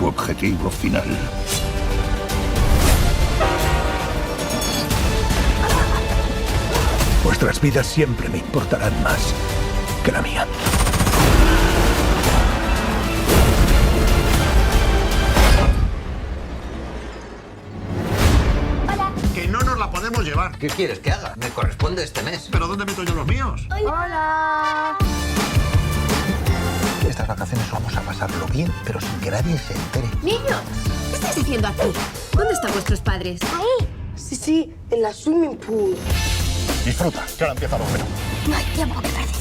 tu objetivo final. Vuestras vidas siempre me importarán más que la mía. Que no nos la podemos llevar. ¿Qué quieres que haga? Me corresponde este mes. ¿Pero dónde meto yo los míos? Hola. Estas vacaciones vamos a pasarlo bien, pero sin que nadie se entere. Niños, ¿qué estáis haciendo aquí? ¿Dónde están vuestros padres? Ahí. Sí, en la swimming pool. Disfruta, que ahora empieza lo bueno. No hay tiempo que perder.